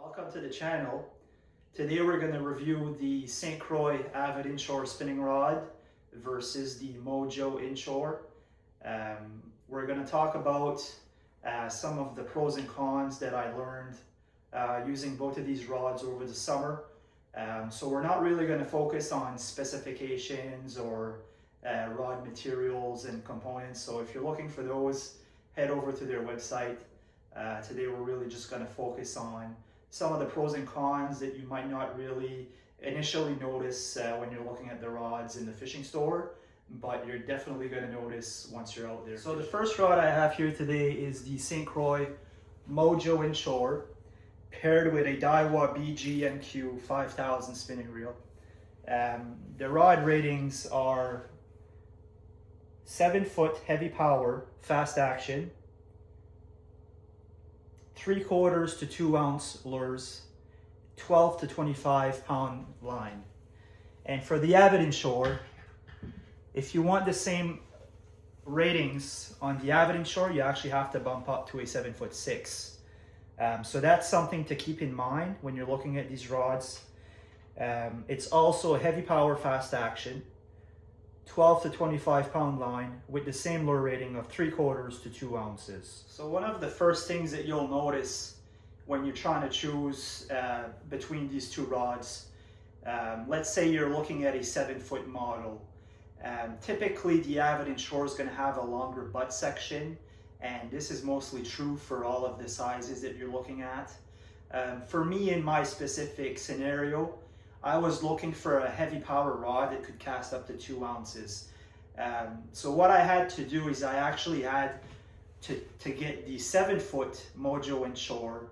Welcome to the channel. Today we're going to review the St. Croix Avid Inshore spinning rod versus the Mojo Inshore. We're going to talk about some of the pros and cons that I learned using both of these rods over the summer. So we're not really going to focus on specifications or rod materials and components. So if you're looking for those, head over to their website. Today we're really just going to focus on some of the pros and cons that you might not really initially notice when you're looking at the rods in the fishing store, but you're definitely going to notice once you're out there. So the first rod I have here today is the St. Croix Mojo Inshore paired with a Daiwa BG&Q 5000 spinning reel. The rod ratings are 7-foot heavy power, fast action, 3/4 to 2 ounce lures, 12 to 25 pound line. And for the Avid Inshore, if you want the same ratings on the Avid Inshore, you actually have to bump up to a 7'6". So that's something to keep in mind when you're looking at these rods. It's also a heavy power, fast action, 12 to 25 pound line with the same lure rating of 3/4 to 2 ounces. So one of the first things that you'll notice when you're trying to choose between these two rods, let's say you're looking at a 7-foot model. Typically the Avid Inshore is going to have a longer butt section, and this is mostly true for all of the sizes that you're looking at. For me, in my specific scenario, I was looking for a heavy power rod that could cast up to 2 ounces. So what I had to do is I actually had to get the 7-foot Mojo Inshore,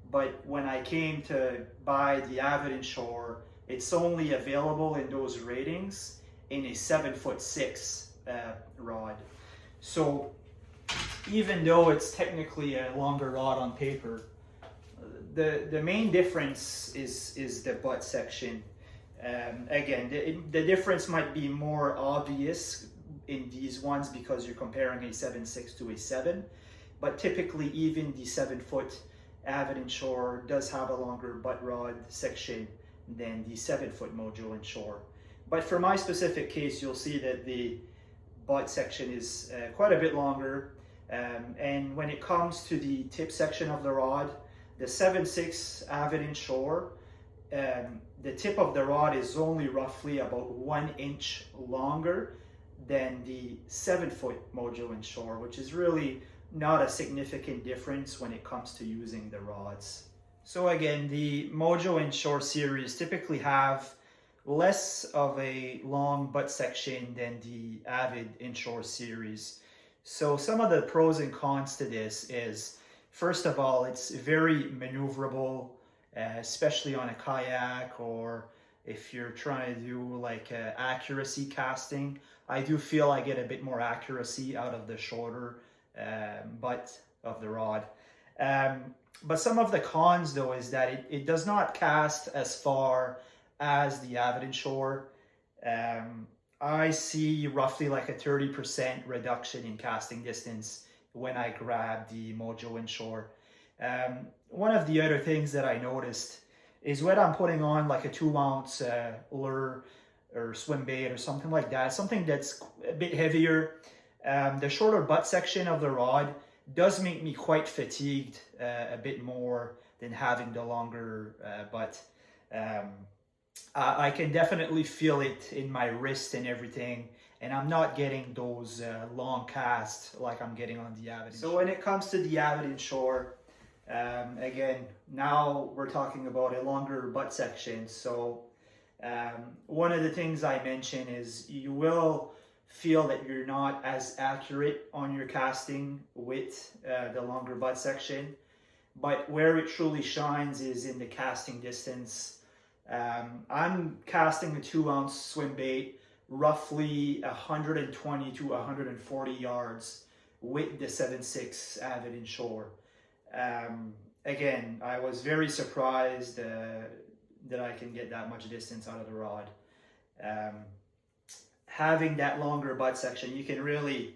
but when I came to buy the Avid Inshore, it's only available in those ratings in a 7'6" rod. So even though it's technically a longer rod on paper, the main difference is the butt section. Again, the difference might be more obvious in these ones because you're comparing a 7'6" to a 7, but typically even the 7-foot Avid Inshore does have a longer butt rod section than the 7-foot Mojo Inshore. But for my specific case, you'll see that the butt section is quite a bit longer, and when it comes to the tip section of the rod, the 7'6" Avid Inshore, the tip of the rod is only roughly about 1 inch longer than the 7-foot Mojo Inshore, which is really not a significant difference when it comes to using the rods. So again, the Mojo Inshore series typically have less of a long butt section than the Avid Inshore series. So some of the pros and cons to this is, first of all, it's very maneuverable, especially on a kayak, or if you're trying to do like accuracy casting. I do feel I get a bit more accuracy out of the shorter butt of the rod. But some of the cons though is that it does not cast as far as the Avid Inshore. I see roughly like a 30% reduction in casting distance when I grab the Mojo Inshore. One of the other things that I noticed is when I'm putting on like a 2 ounce lure or swim bait or something like that, something that's a bit heavier, the shorter butt section of the rod does make me quite fatigued a bit more than having the longer butt. I can definitely feel it in my wrist and everything, and I'm not getting those long casts like I'm getting on the Avid Inshore. So when it comes to the Avid Inshore, again, now we're talking about a longer butt section. So one of the things I mentioned is you will feel that you're not as accurate on your casting with the longer butt section, but where it truly shines is in the casting distance. I'm casting a 2 ounce swim bait roughly 120 to 140 yards with the 7'6" Avid Inshore. Again, I was very surprised that I can get that much distance out of the rod. Having that longer butt section, you can really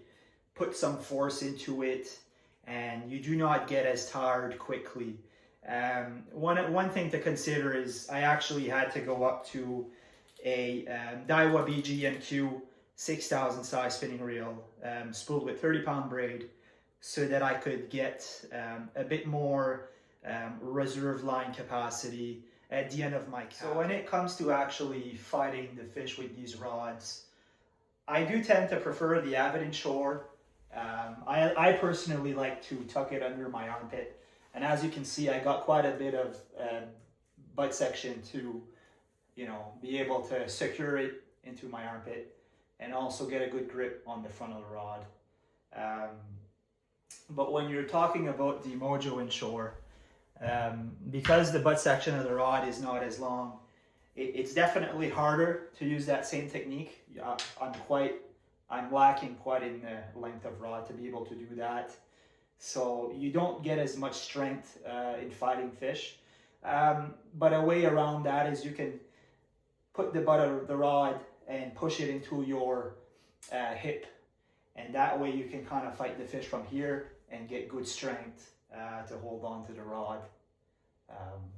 put some force into it, and you do not get as tired quickly. One thing to consider is I actually had to go up to a Daiwa BG&Q 6000 size spinning reel, spooled with 30-pound braid, so that I could get a bit more reserve line capacity at the end of my cast. So when it comes to actually fighting the fish with these rods, I do tend to prefer the Avid Inshore. I personally like to tuck it under my armpit, and as you can see, I got quite a bit of butt section to, you know, be able to secure it into my armpit and also get a good grip on the front of the rod. But when you're talking about the Mojo Inshore, because the butt section of the rod is not as long, it's definitely harder to use that same technique. I'm lacking quite in the length of rod to be able to do that. So you don't get as much strength in fighting fish. But a way around that is you can put the butt of the rod and push it into your hip. And that way you can kind of fight the fish from here and get good strength to hold on to the rod.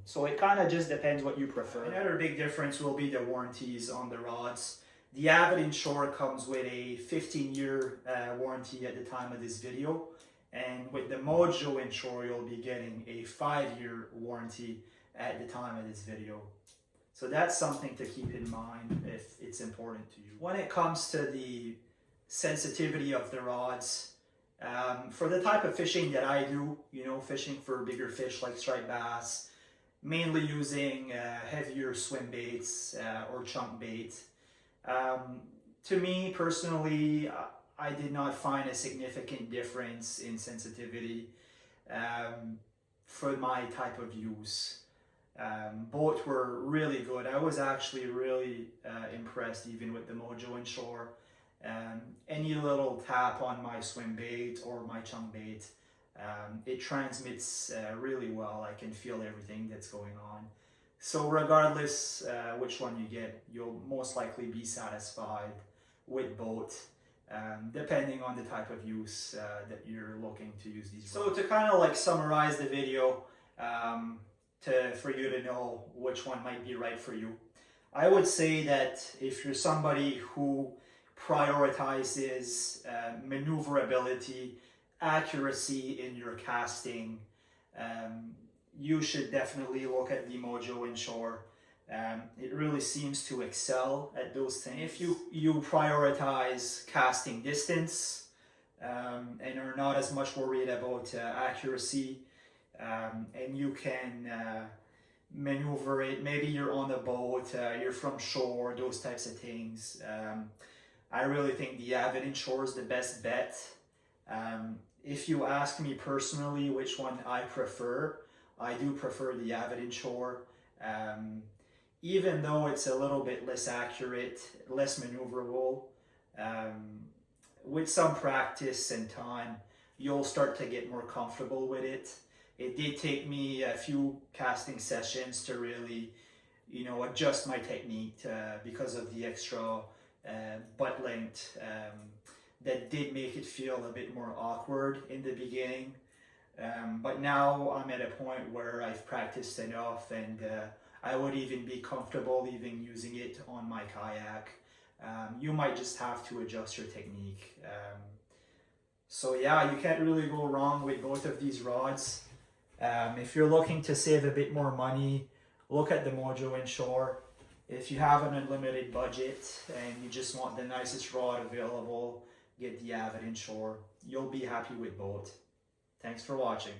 So it kind of just depends what you prefer. Another big difference will be the warranties on the rods. The Avid Inshore comes with a 15-year warranty at the time of this video. And with the Mojo Inshore, you'll be getting a 5-year warranty at the time of this video. So that's something to keep in mind if it's important to you. When it comes to the sensitivity of the rods, for the type of fishing that I do, you know, fishing for bigger fish like striped bass, mainly using heavier swim baits or chunk bait. To me personally, I did not find a significant difference in sensitivity for my type of use. Both were really good. I was actually really impressed even with the Mojo Inshore. Any little tap on my swim bait or my chunk bait, it transmits really well. I can feel everything that's going on. So regardless which one you get, you'll most likely be satisfied with both, depending on the type of use that you're looking to use these rods. So to kind of like summarize the video, for you to know which one might be right for you, I would say that if you're somebody who prioritizes maneuverability, accuracy in your casting, you should definitely look at the Mojo Inshore. It really seems to excel at those things. If you prioritize casting distance and are not as much worried about accuracy, and you can maneuver it, maybe you're on a boat, you're from shore, those types of things, I really think the Avid Inshore is the best bet. If you ask me personally which one I prefer, I do prefer the Avid Inshore. Even though it's a little bit less accurate, less maneuverable, with some practice and time, you'll start to get more comfortable with it. It did take me a few casting sessions to really, you know, adjust my technique because of the extra butt length. That did make it feel a bit more awkward in the beginning. But now I'm at a point where I've practiced enough, and I would even be comfortable even using it on my kayak. You might just have to adjust your technique. So yeah, you can't really go wrong with both of these rods. If you're looking to save a bit more money, look at the Mojo Inshore. If you have an unlimited budget and you just want the nicest rod available, get the Avid Inshore. You'll be happy with both. Thanks for watching.